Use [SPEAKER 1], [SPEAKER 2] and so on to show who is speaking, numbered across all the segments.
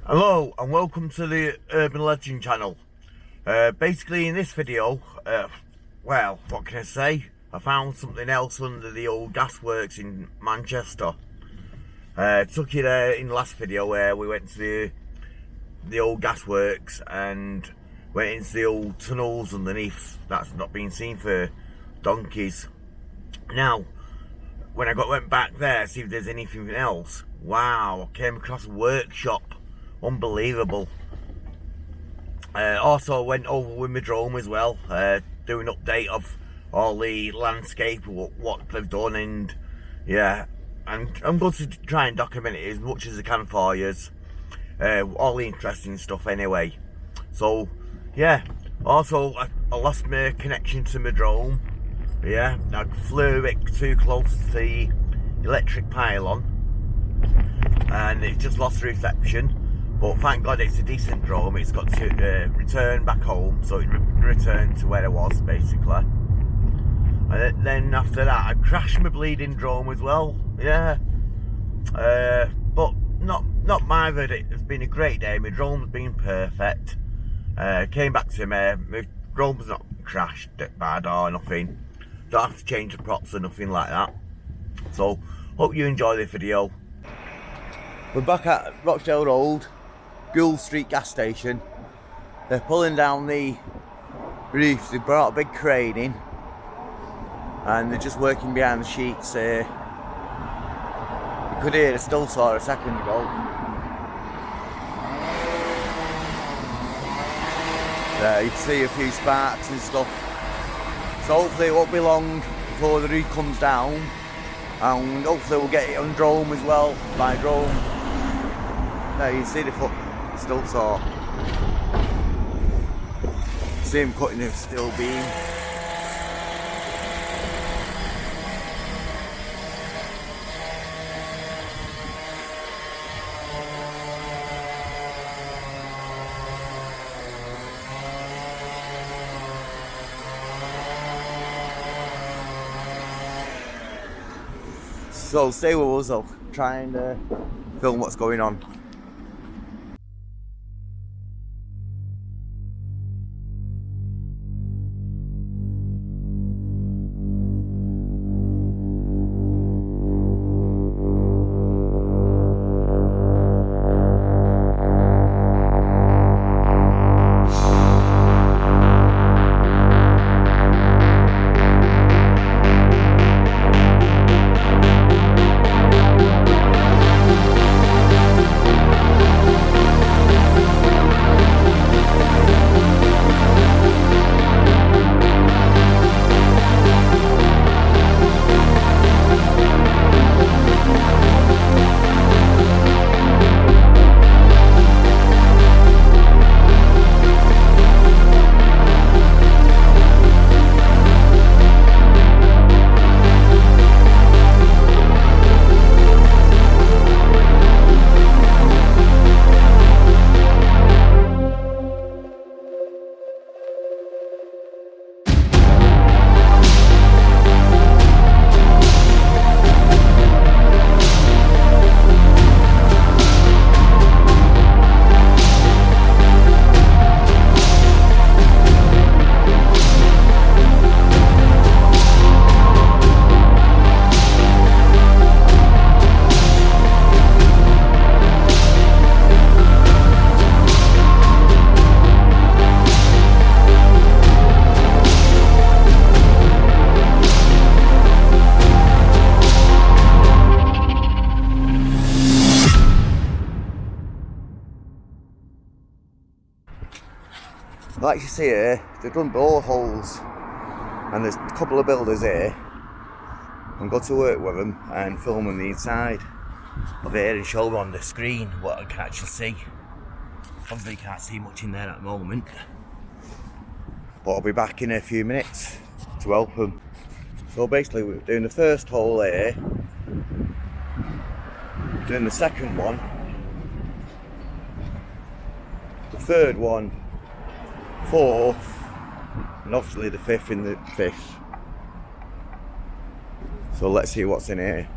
[SPEAKER 1] Hello and welcome to the Urban Legend channel. Basically in this video, well, what can I say? I found something else under the old Gasworks in Manchester. Took you there in the last video where we went to the old Gasworks and went into the old tunnels underneath that's not been seen for donkeys. Now, when I went back there to see if there's anything else, wow, I came across a workshop. Unbelievable. Also went over with my drone as well, doing an update of all the landscape, what they've done, and yeah, I'm going to try and document it as much as I can for you, all the interesting stuff anyway. So yeah, also I lost my connection to my drone. Yeah, I flew a bit too close to the electric pylon and it just lost reception. But thank God it's a decent drone. It's got to return back home, so it returned to where it was basically. And then after that, I crashed my bleeding drone as well. Yeah, but not my verdict. It's been a great day. My drone's been perfect. Came back to me. My drone's not crashed bad or nothing. Don't have to change the props or nothing like that. So hope you enjoy the video. We're back at Rochdale Road, Gould Street gas station. They're pulling down the roof. They brought a big crane in and they're just working behind the sheets. You could hear the still saw a second ago. You can see a few sparks and stuff. So hopefully it won't be long before the roof comes down, and hopefully we'll get it on drone as well, by drone. There you see the foot still saw. See him cutting the steel beam. So stay with us, I'll try and film what's going on. Like you see here, they've done boreholes and there's a couple of builders here. I'm going to work with them and film them the inside of here and show them on the screen what I can actually see. Obviously you can't see much in there at the moment, but I'll be back in a few minutes to help them. So basically we're doing the first hole here, doing the second one, the third one, fourth, and obviously the fifth in the fifth. So let's see what's in here.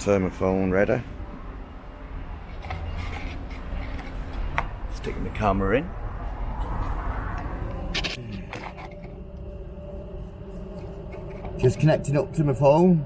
[SPEAKER 2] thermophone ready. Sticking the camera in.
[SPEAKER 1] Just connecting up to my phone.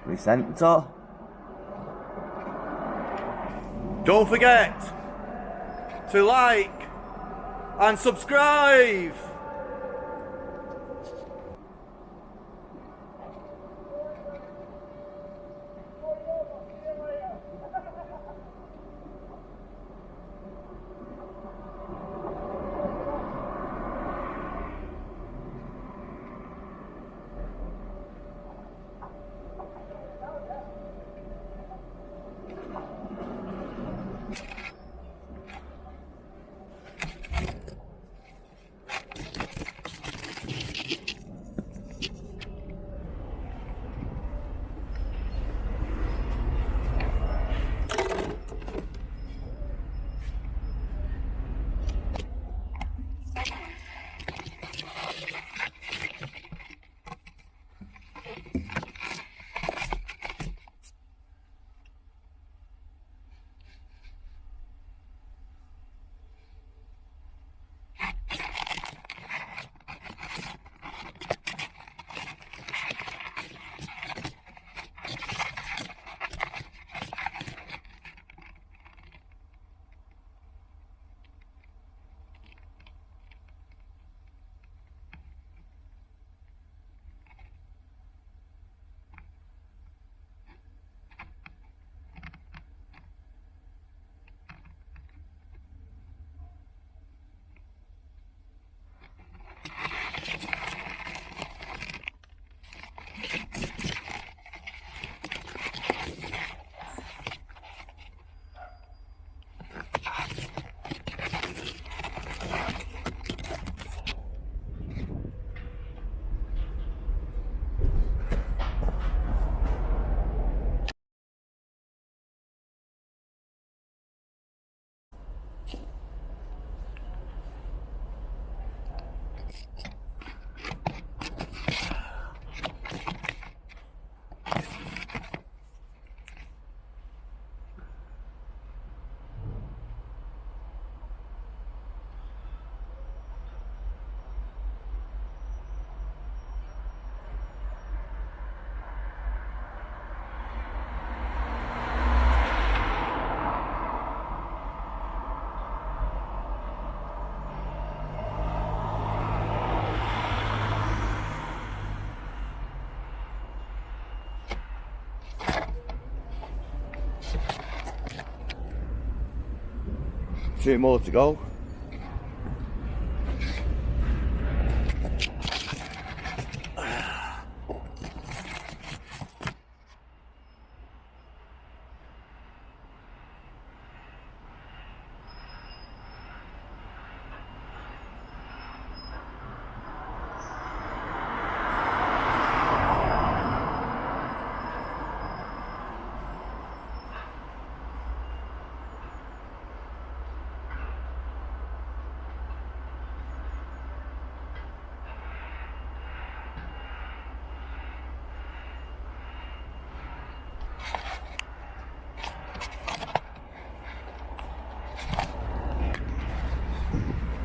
[SPEAKER 1] Recenter.
[SPEAKER 2] Don't forget to like and subscribe.
[SPEAKER 1] Two more to go.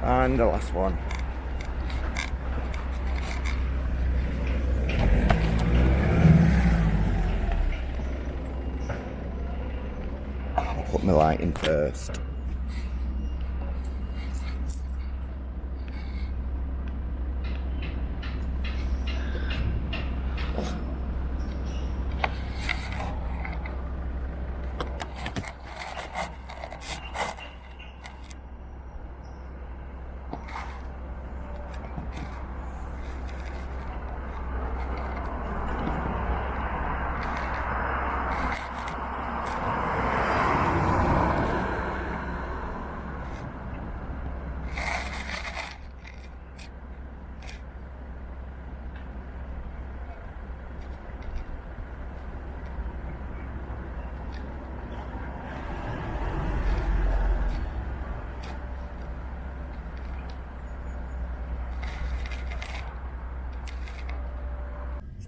[SPEAKER 1] And the last one. I'll put my light in first.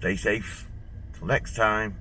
[SPEAKER 1] Stay safe. Till next time.